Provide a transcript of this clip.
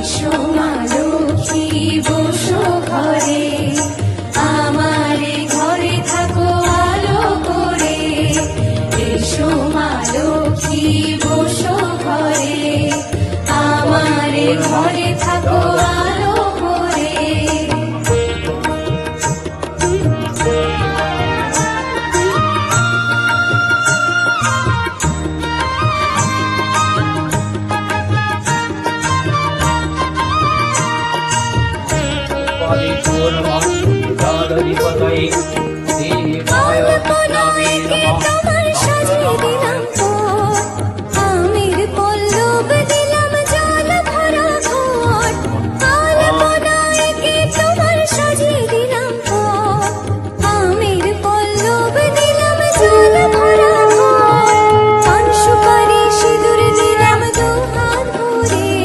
এসো মা লক্ষ্মী বসো ঘরে, আমারে ঘরে থাকো আলো করে। এসো মা লক্ষ্মী বসো ঘরে, আমারে ঘরে থাকো আলো করে। দেবায় তোমার সাজিয়ে দিলাম